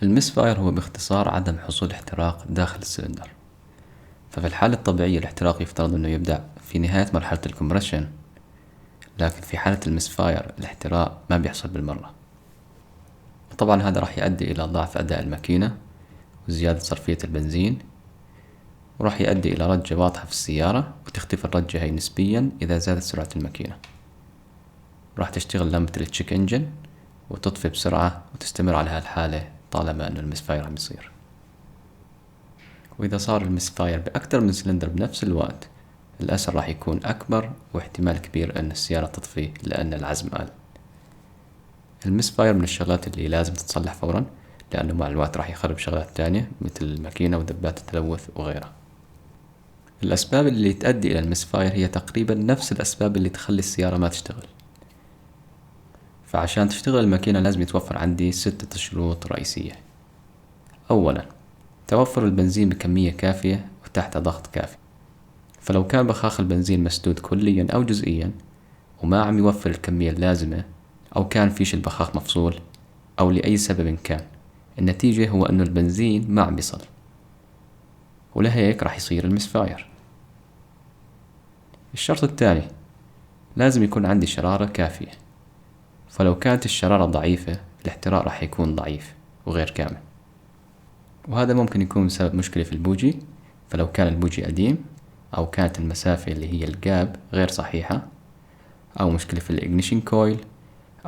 المس فاير هو باختصار عدم حصول احتراق داخل السلندر. ففي الحالة الطبيعية الاحتراق يفترض انه يبدأ في نهاية مرحلة الكمبريشن، لكن في حالة المس فاير الاحتراق ما بيحصل بالمرة. طبعا هذا راح يؤدي الى ضعف اداء الماكينة وزيادة صرفية البنزين، وراح يؤدي الى رجة واضحة في السيارة، وتختفي الرجة هي نسبيا اذا زادت سرعة الماكينة. راح تشتغل لمبة التشيك انجن وتطفي بسرعة وتستمر على هالحالة طالما انه المس فاير عم يصير. وإذا صار المس فاير بأكثر من سلندر بنفس الوقت، الأثر راح يكون أكبر، واحتمال كبير أن السيارة تطفي لأن العزم قل. المس فاير من الشغلات اللي لازم تتصلح فورا، لأنه مع الوقت راح يخرب شغلات تانية مثل الماكينة ودبات التلوث وغيرها. الأسباب اللي تؤدي إلى المس فاير هي تقريبا نفس الأسباب اللي تخلي السيارة ما تشتغل. فعشان تشتغل الماكينة لازم يتوفر عندي 6 شروط رئيسية. أولا، توفر البنزين بكمية كافية وتحت ضغط كافي. فلو كان بخاخ البنزين مسدود كليا أو جزئيا وما عم يوفر الكمية اللازمة، أو كان فيش البخاخ مفصول، أو لأي سبب كان، النتيجة هو أنه البنزين ما عم يصل، ولهيك راح يصير المس فاير. الشرط الثاني، لازم يكون عندي شرارة كافية. فلو كانت الشرارة ضعيفة الاحتراق راح يكون ضعيف وغير كامل، وهذا ممكن يكون بسبب مشكلة في البوجي. فلو كان البوجي قديم، أو كانت المسافة اللي هي الجاب غير صحيحة، أو مشكلة في الإجنيشن كويل،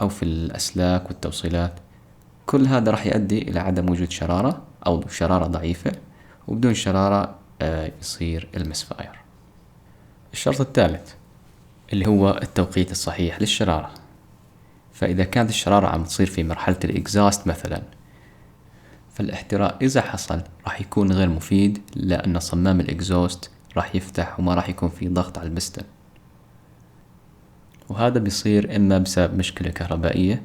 أو في الأسلاك والتوصيلات، كل هذا راح يؤدي إلى عدم وجود شرارة أو شرارة ضعيفة، وبدون شرارة يصير المس فاير. الشرط الثالث اللي هو التوقيت الصحيح للشرارة. فإذا كانت الشرارة عم تصير في مرحلة الإكزاست مثلا، فالاحتراق إذا حصل راح يكون غير مفيد، لأن صمام الإكزوست راح يفتح وما راح يكون في ضغط على البستن. وهذا بيصير إما بسبب مشكلة كهربائية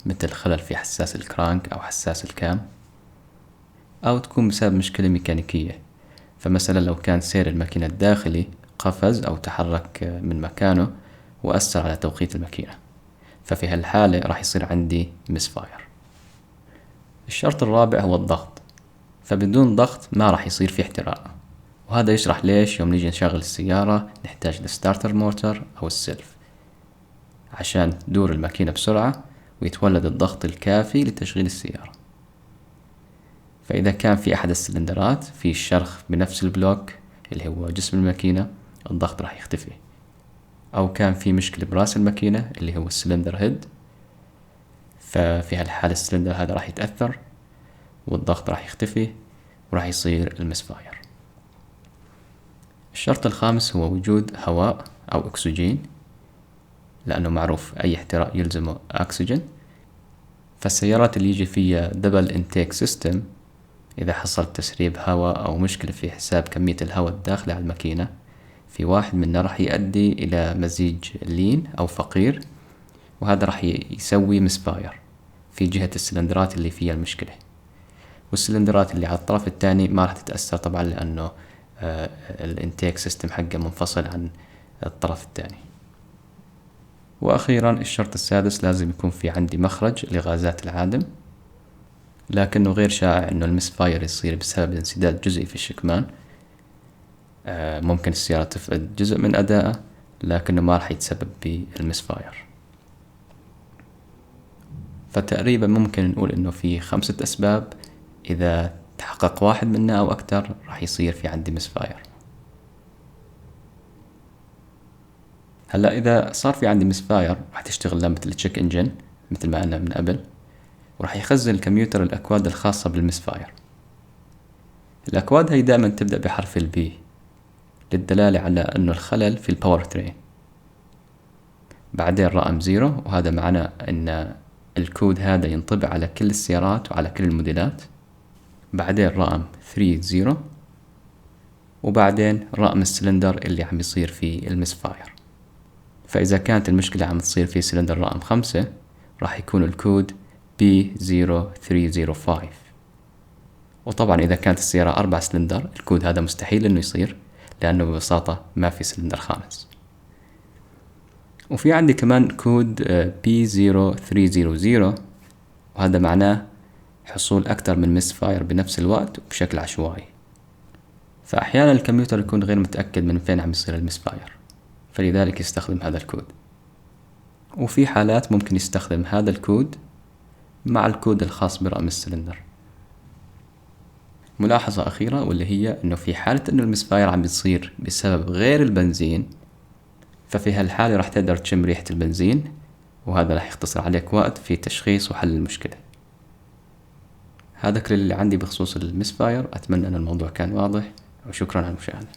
مثل خلل في حساس الكرانك أو حساس الكام، أو تكون بسبب مشكلة ميكانيكية. فمثلا لو كان سير الماكينة الداخلي قفز أو تحرك من مكانه وأثر على توقيت الماكينة، ففي هالحالة راح يصير عندي مس فاير. الشرط الرابع هو الضغط. فبدون ضغط ما راح يصير في احتراق، وهذا يشرح ليش يوم نيجي نشغل السيارة نحتاج الستارتر موتور أو السلف عشان تدور الماكينة بسرعة ويتولد الضغط الكافي لتشغيل السيارة. فإذا كان في أحد السلندرات في شرخ بنفس البلوك اللي هو جسم الماكينة، الضغط راح يختفي. أو كان في مشكلة براس الماكينة اللي هو السلندر هيد، ففي هالحالة السلندر هذا راح يتأثر والضغط راح يختفي وراح يصير المس فاير. الشرط الخامس هو وجود هواء أو أكسجين، لأنه معروف أي احتراق يلزمه أكسجين. فالسيارات اللي يجي فيها دبل انتيك سيستم، إذا حصل تسريب هواء أو مشكلة في حساب كمية الهواء الداخلة على الماكينة، في واحد منها راح يؤدي إلى مزيج لين أو فقير، وهذا راح يسوي مس فاير في جهة السلندرات اللي فيها المشكلة. والسلندرات اللي على الطرف الثاني ما راح تتأثر طبعا، لأنه الانتيك سيستم حقه منفصل عن الطرف الثاني. وأخيرا الشرط السادس، لازم يكون في عندي مخرج لغازات العادم، لكنه غير شائع انه المس فاير يصير بسبب انسداد جزئي في الشكمان. ممكن السيارة تفقد جزء من أدائها، لكنه ما راح يتسبب بالمس فاير. فتقريبا ممكن نقول انه في 5 أسباب، إذا تحقق واحد منها أو أكتر راح يصير في عندي مس فاير. هلا إذا صار في عندي مس فاير راح تشتغل لمبة التشيك انجن مثل ما قلنا من قبل، وراح يخزن الكمبيوتر الأكواد الخاصة بالمس فاير. الأكواد هي دائما تبدأ بحرف البي للدلالة على أنه الخلل في الباور ترين. بعدين رقم 0، وهذا معناه أن الكود هذا ينطبق على كل السيارات وعلى كل الموديلات. بعدين رقم 30، وبعدين رقم السلندر اللي عم يصير فيه المس فاير. فإذا كانت المشكلة عم تصير في سلندر رقم 5، راح يكون الكود B0305. وطبعا إذا كانت السيارة 4 سلندر، الكود هذا مستحيل إنه يصير، لأنه ببساطة ما في سلندر خامس. وفي عندي كمان كود B0300، وهذا معناه حصول أكتر من مس فاير بنفس الوقت وبشكل عشوائي. فأحيانا الكمبيوتر يكون غير متأكد من فين عم يصير المس فاير، فلذلك يستخدم هذا الكود. وفي حالات ممكن يستخدم هذا الكود مع الكود الخاص برقم السلندر. ملاحظة أخيرة واللي هي إنه في حالة إنه المس فاير عم بتصير بسبب غير البنزين، ففي هالحالة راح تقدر تشم ريحة البنزين، وهذا راح يختصر عليك وقت في تشخيص وحل المشكلة. هذا كل اللي عندي بخصوص المس فاير. أتمنى أن الموضوع كان واضح، وشكرا على المشاهدة.